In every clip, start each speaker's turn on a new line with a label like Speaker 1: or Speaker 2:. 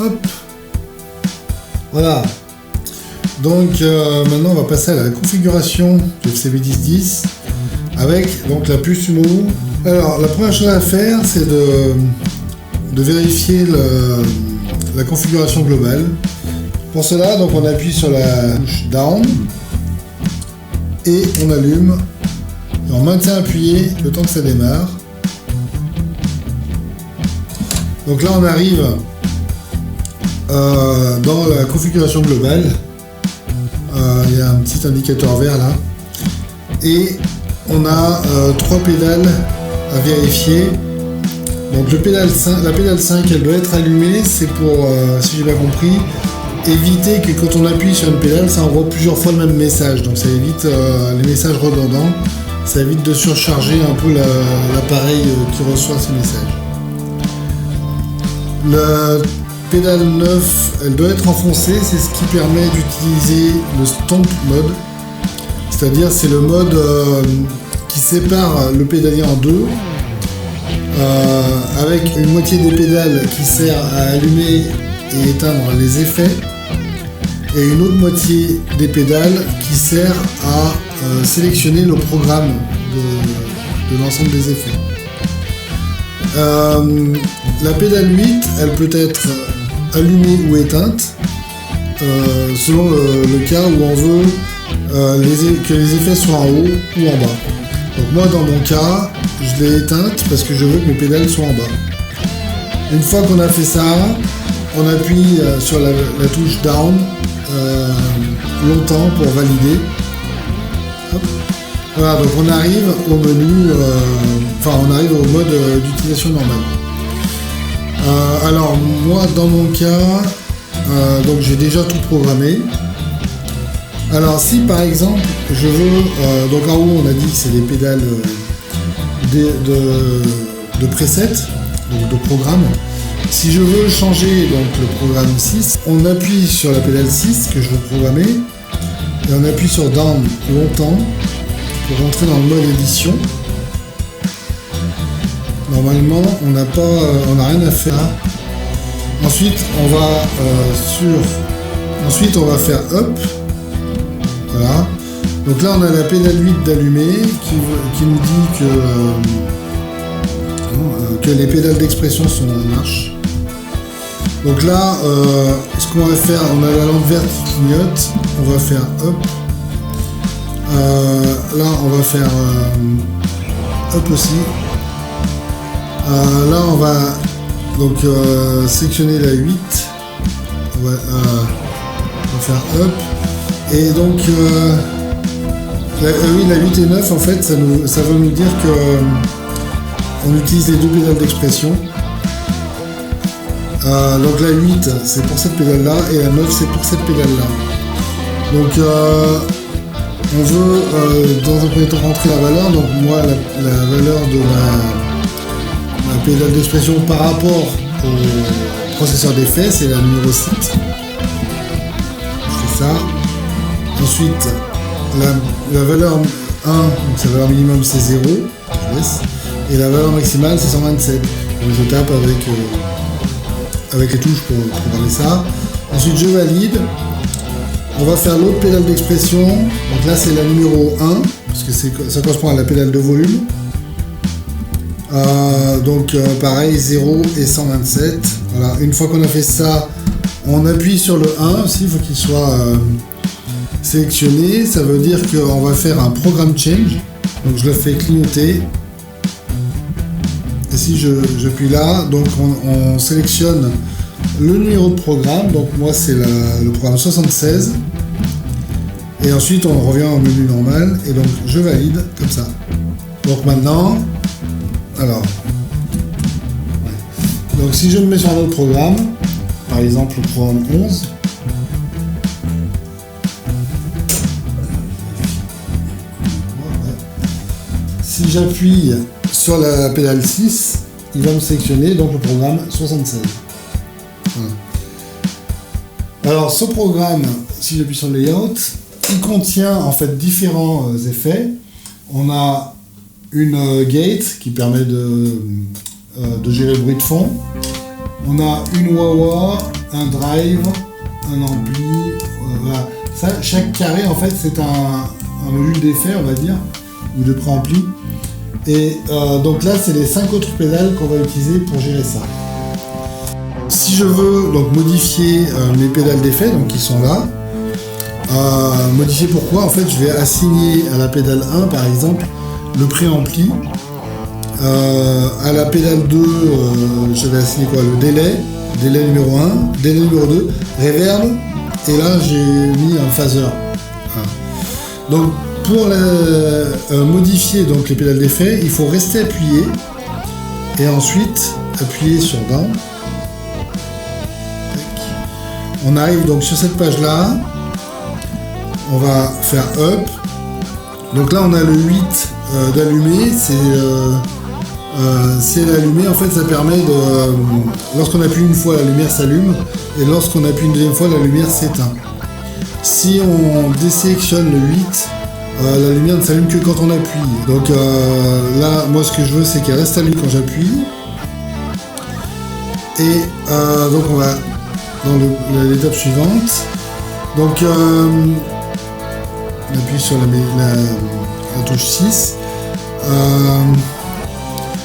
Speaker 1: hop. Voilà. Donc maintenant on va passer à la configuration du FCB 1010 avec donc la puce Sumo. Alors la première chose à faire c'est de vérifier la configuration globale. Pour cela donc on appuie sur la touche down et on allume et on maintient appuyé le temps que ça démarre. Donc là on arrive dans la configuration globale. Il y a un petit indicateur vert là et on a 3 pédales à vérifier. Donc la pédale 5 elle doit être allumée, c'est pour, si j'ai bien compris, éviter que quand on appuie sur une pédale ça envoie plusieurs fois le même message, donc ça évite les messages redondants, ça évite de surcharger un peu l'appareil qui reçoit ces messages. La pédale 9 elle doit être enfoncée, c'est ce qui permet d'utiliser le stomp mode, c'est-à-dire c'est le mode qui sépare le pédalier en deux, avec une moitié des pédales qui sert à allumer et éteindre les effets et une autre moitié des pédales qui sert à sélectionner le programme de l'ensemble des effets. La pédale 8 elle peut être allumée ou éteinte selon le cas où on veut que les effets soient en haut ou en bas. Donc moi dans mon cas je l'ai éteinte parce que je veux que mes pédales soient en bas. Une fois qu'on a fait ça, on appuie sur la touche down longtemps pour valider. Hop. Voilà, donc on arrive au menu, on arrive au mode d'utilisation normale. Alors moi dans mon cas, donc j'ai déjà tout programmé. Alors si par exemple je veux, donc en haut on a dit que c'est des pédales de preset, donc de programme. Si je veux changer donc le programme 6, on appuie sur la pédale 6 que je veux programmer et on appuie sur down longtemps pour rentrer dans le mode édition. Normalement on n'a rien à faire. Ensuite on va ensuite on va faire up. Voilà. Donc là on a la pédale 8 d'allumer qui nous dit que les pédales d'expression sont en marche. Donc là ce qu'on va faire, on a la lampe verte qui clignote, on va faire up. Là on va faire up aussi. Là on va donc sélectionner la 8. On va faire up. Et donc la 8 et 9 en fait ça veut nous dire que on utilise les deux pédales d'expression. Donc la 8 c'est pour cette pédale là et la 9 c'est pour cette pédale là. Donc on veut dans un premier temps rentrer la valeur, donc moi la valeur de la pédale d'expression par rapport au processeur d'effet c'est la numéro 6. Je fais ça. Ensuite, la valeur 1, donc sa valeur minimum c'est 0, je laisse, et la valeur maximale c'est 127. Donc je tape avec les touches pour programmer ça. Ensuite je valide. On va faire l'autre pédale d'expression. Donc là c'est la numéro 1, parce que ça correspond à la pédale de volume. Donc pareil 0 et 127. Voilà. Une fois qu'on a fait ça, on appuie sur le 1 aussi, il faut qu'il soit sélectionné, ça veut dire qu'on va faire un programme change, donc je le fais clignoter et si j'appuie là, donc on sélectionne le numéro de programme, donc moi c'est le programme 76 et ensuite on revient au menu normal et donc je valide comme ça. Donc maintenant, alors donc si je me mets sur un autre programme, par exemple le programme 11, si j'appuie sur la pédale 6, il va me sélectionner donc le programme 76. Voilà. Alors ce programme, si j'appuie sur le layout, il contient en fait différents effets. On a une gate qui permet de gérer le bruit de fond. On a une wah-wah, un drive, un ampli, voilà. Ça, chaque carré en fait c'est un module d'effet on va dire, ou de préampli. Et donc là c'est les 5 autres pédales qu'on va utiliser pour gérer ça. Si je veux donc modifier mes pédales d'effet, donc qui sont là, modifier pourquoi en fait je vais assigner à la pédale 1 par exemple le préampli, à la pédale 2 je vais assigner quoi, le délai numéro 1, délai numéro 2, reverb, et là j'ai mis un phaser. Voilà. Donc pour modifier donc les pédales d'effet, il faut rester appuyé et ensuite appuyer sur down. On arrive donc sur cette page là, on va faire up. Donc là on a le 8 d'allumer, c'est l'allumer en fait ça permet de, lorsqu'on appuie une fois la lumière s'allume et lorsqu'on appuie une deuxième fois la lumière s'éteint. Si on désélectionne le 8, la lumière ne s'allume que quand on appuie. Donc là moi ce que je veux c'est qu'elle reste allumée quand j'appuie. Et donc on va dans l'étape suivante. Donc on appuie sur la touche 6.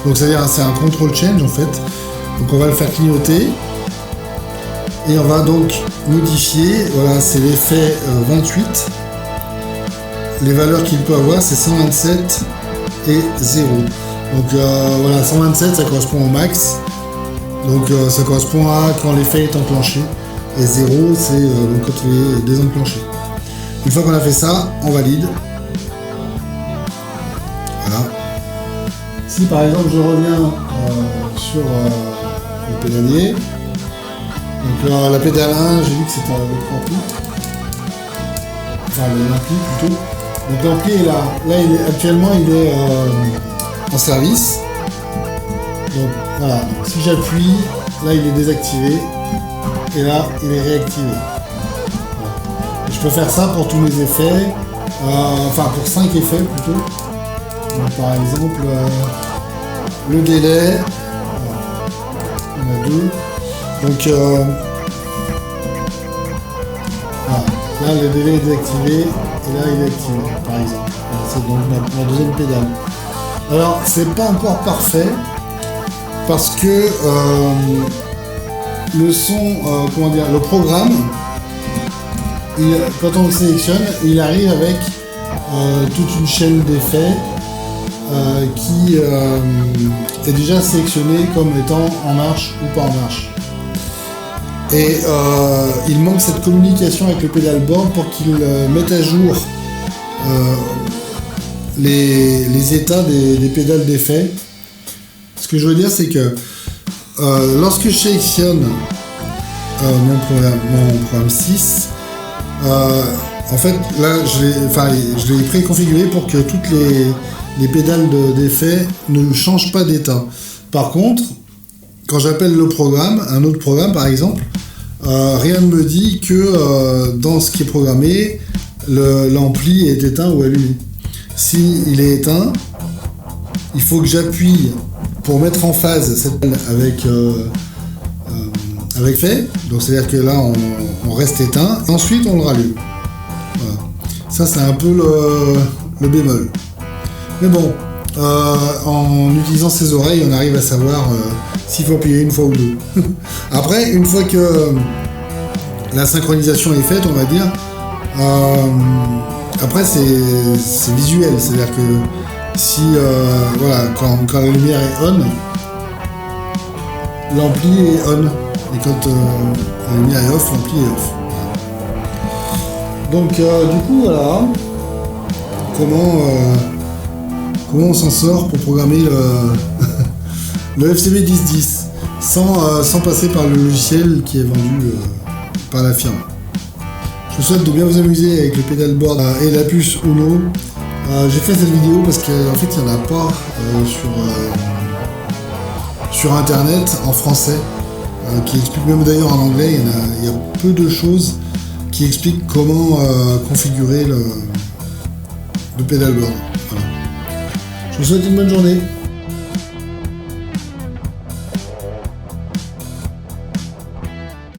Speaker 1: Donc c'est-à-dire c'est un control change en fait. Donc on va le faire clignoter. Et on va donc modifier, voilà c'est l'effet 28. Les valeurs qu'il peut avoir c'est 127 et 0. Donc voilà 127 ça correspond au max. Donc ça correspond à quand l'effet est enclenché. Et 0 c'est quand il est désenclenché. Une fois qu'on a fait ça, on valide. Voilà. Si par exemple je reviens sur le pédalier, donc la pédale 1, j'ai vu que c'était le préampli. Enfin l'ampli plutôt. Donc l'ampli est là. Là actuellement il est en service. Donc voilà, donc, si j'appuie, là il est désactivé. Et là il est réactivé. Voilà. Je peux faire ça pour tous mes effets. Enfin pour 5 effets plutôt. Donc, par exemple le délai. On a 2. Donc voilà. Là le délai est désactivé et là il est activé par exemple. Voilà, c'est donc ma deuxième pédale. Alors c'est pas encore parfait parce que le son, comment dire, le programme, quand on le sélectionne, il arrive avec toute une chaîne d'effets qui est déjà sélectionnée comme étant en marche ou pas en marche. Et il manque cette communication avec le pedalboard pour qu'il mette à jour les états des pédales d'effet. Ce que je veux dire, c'est que lorsque je sélectionne mon programme 6, en fait, là, je l'ai préconfiguré pour que toutes les pédales d'effet ne changent pas d'état. Par contre, quand j'appelle le programme, un autre programme par exemple, rien ne me dit que dans ce qui est programmé, l'ampli est éteint ou allumé. S'il est éteint, il faut que j'appuie pour mettre en phase cette pédale avec fait. Donc c'est à dire que là on reste éteint, ensuite on le rallume. Voilà. Ça c'est un peu le bémol. Mais bon, en utilisant ses oreilles, on arrive à savoir s'il faut appuyer une fois ou deux. Après, une fois que la synchronisation est faite, on va dire, après c'est visuel, c'est-à-dire que si voilà, quand la lumière est on, l'ampli est on, et quand la lumière est off, l'ampli est off. Donc du coup voilà comment on s'en sort pour programmer le FCB 1010 sans passer par le logiciel qui est vendu par la firme. Je vous souhaite de bien vous amuser avec le pedalboard et la puce Uno. J'ai fait cette vidéo parce qu'en fait il n'y en a pas sur internet en français qui explique, même d'ailleurs en anglais il y a peu de choses qui expliquent comment configurer le pedalboard. Voilà. Je vous souhaite une bonne journée.